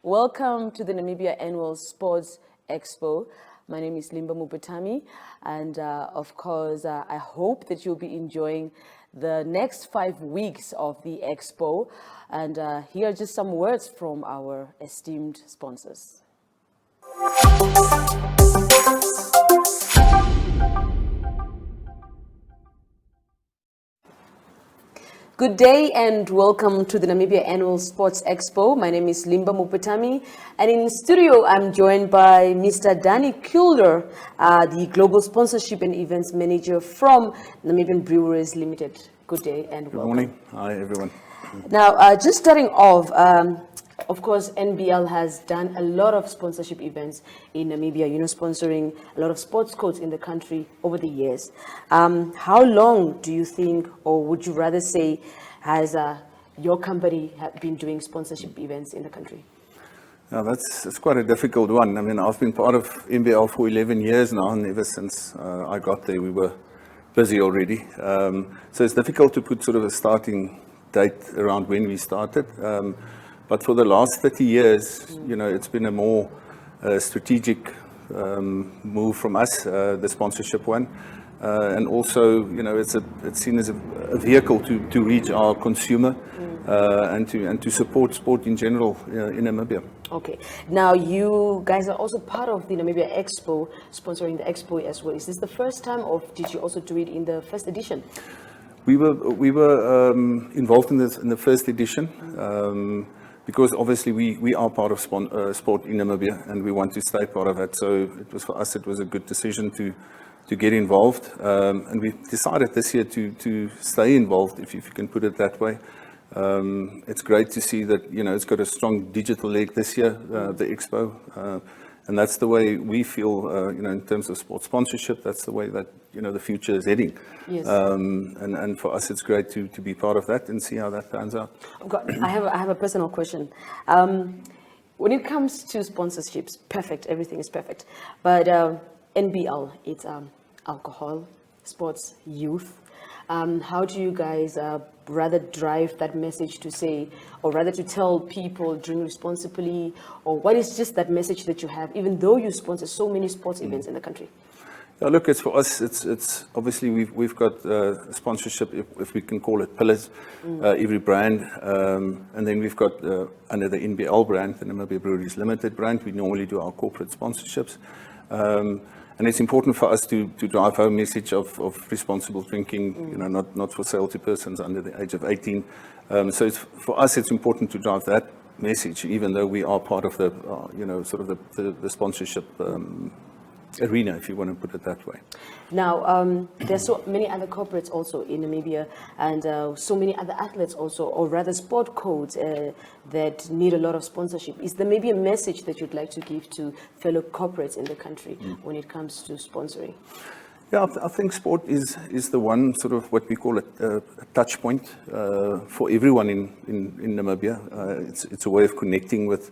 Welcome to the Namibia Annual Sports Expo. My name is Limba Mupatami, and of course, I hope that you'll be enjoying the next 5 weeks of the Expo. And here are just some words from our esteemed sponsors. Good day and welcome to the Namibia Annual Sports Expo. My name is Limba Mupatami, and in the studio I'm joined by Mr. Danny Kilder, the Global Sponsorship and Events Manager from Namibian Breweries Limited. Good day and welcome. Good morning. Hi, everyone. Now, just starting off, of course, NBL has done a lot of sponsorship events in Namibia, sponsoring a lot of sports codes in the country over the years. How long do you think, or would you rather say, has your company been doing sponsorship events in the country? Now, that's quite a difficult one. I mean, I've been part of NBL for 11 years now, and ever since I got there, we were busy already. So it's difficult to put sort of a starting date around when we started. But for the last 30 years, it's been a more strategic move from us, the sponsorship one. And also, it's seen as a vehicle to reach our consumer and to support sport in general in Namibia. Okay. Now, you guys are also part of the Namibia Expo, sponsoring the Expo as well. Is this the first time, or did you also do it in the first edition? We were involved in the first edition. Because obviously we are part of sport in Namibia, and we want to stay part of it. So for us it was a good decision to get involved, and we decided this year to stay involved, if you can put it that way. It's great to see that it's got a strong digital leg this year, the Expo, and that's the way we feel. In terms of sports sponsorship, that's the way that the future is heading. Yes. And for us, it's great to be part of that and see how that pans out. I have a personal question. When it comes to sponsorships, perfect, everything is perfect. But NBL, it's alcohol, sports, youth. How do you guys rather drive that message to say, or rather to tell people drink responsibly, or what is just that message that you have, even though you sponsor so many sports events in the country? Yeah, look, it's for us. It's obviously we've got sponsorship, if we can call it pillars, every brand, and then we've got under the NBL brand, the Namibia Breweries Limited brand. We normally do our corporate sponsorships, and it's important for us to drive home message of responsible drinking. Not for sale to persons under the age of 18. So for us, it's important to drive that message, even though we are part of the sort of the sponsorship arena, if you want to put it that way. Now, there's so many other corporates also in Namibia, and so many other athletes also, or rather sport codes that need a lot of sponsorship. Is there maybe a message that you'd like to give to fellow corporates in the country when it comes to sponsoring? Yeah, I think sport is the one sort of what we call a touch point for everyone in Namibia. It's a way of connecting with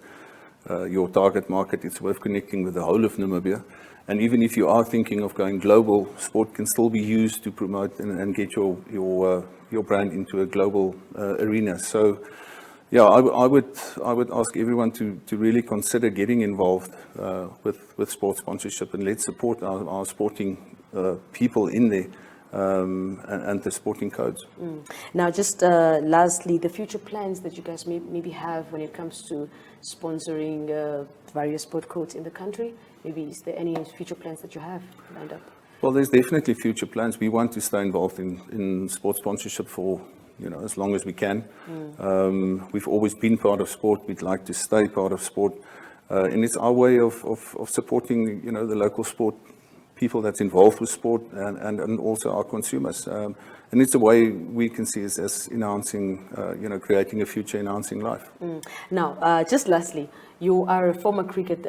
your target market. It's a way of connecting with the whole of Namibia. And even if you are thinking of going global, sport can still be used to promote and get your brand into a global arena. So, yeah, I would ask everyone to really consider getting involved with sports sponsorship, and let's support our sporting people in there and the sporting codes. Now, just lastly, the future plans that you guys maybe have when it comes to sponsoring various sport codes in the country. Maybe is there any future plans that you have lined up? Well, there's definitely future plans. We want to stay involved in sports sponsorship for as long as we can. We've always been part of sport. We'd like to stay part of sport, and it's our way of supporting the local sport people that's involved with sport, and also our consumers. And it's a way we can see as enhancing, creating a future, enhancing life. Now, just lastly, you are a former cricket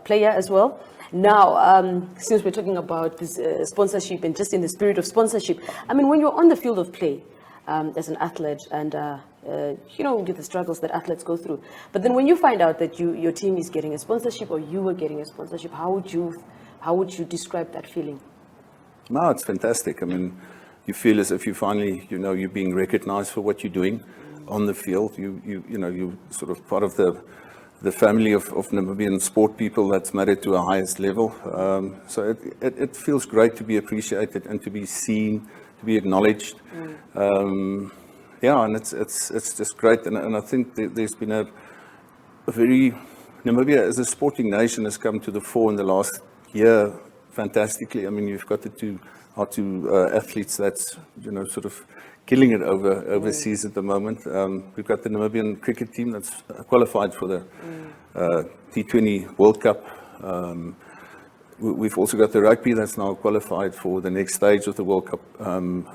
player as well. Now, since we're talking about this sponsorship and just in the spirit of sponsorship, I mean, when you're on the field of play as an athlete, and with the struggles that athletes go through, but then when you find out that your team is getting a sponsorship, or you were getting a sponsorship, how would you describe that feeling? No, it's fantastic. I mean, you feel as if you finally, you're being recognized for what you're doing on the field. You're sort of part of the family of Namibian sport people that's made it to a highest level. So it feels great to be appreciated and to be seen, to be acknowledged. Yeah, and it's just great. And I think there's been a very, Namibia as a sporting nation has come to the fore in the last year fantastically. I mean, you've got the two athletes that's, sort of killing it overseas at the moment. We've got the Namibian cricket team that's qualified for the T20 World Cup. We've also got the rugby that's now qualified for the next stage of the World Cup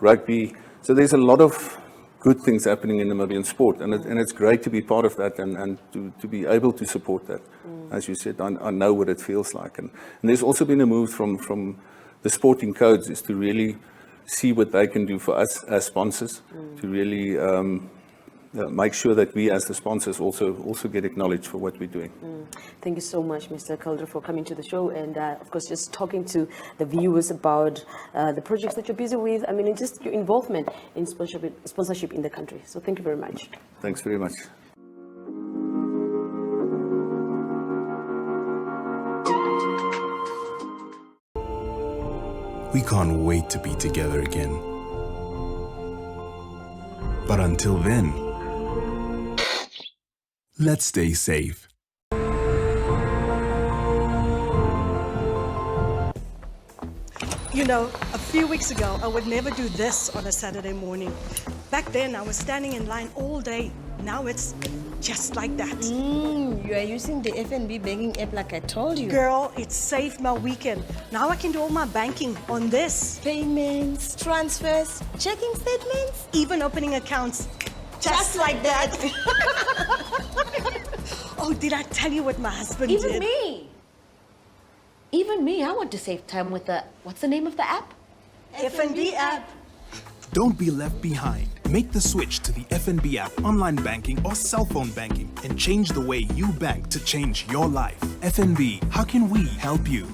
rugby. So there's a lot of good things happening in Namibian sport, and it's great to be part of that and to be able to support that. As you said, I know what it feels like. And there's also been a move from the sporting codes is to really see what they can do for us as sponsors, to really make sure that we as the sponsors also get acknowledged for what we're doing. Thank you so much, Mr. Calder, for coming to the show and, of course, just talking to the viewers about the projects that you're busy with, I mean, and just your involvement in sponsorship in the country. So thank you very much. Thanks very much. We can't wait to be together again. But until then, let's stay safe. You know, a few weeks ago, I would never do this on a Saturday morning. Back then, I was standing in line all day. Now it's just like that. You are using the FNB banking app like I told you. Girl, it saved my weekend. Now I can do all my banking on this. Payments, transfers, checking statements. Even opening accounts. Just like that. Oh, did I tell you what my husband did? Even me, I want to save time with the, what's the name of the app? FNB app. Don't be left behind. Make the switch to the FNB app, online banking or cell phone banking, and change the way you bank to change your life. FNB, how can we help you?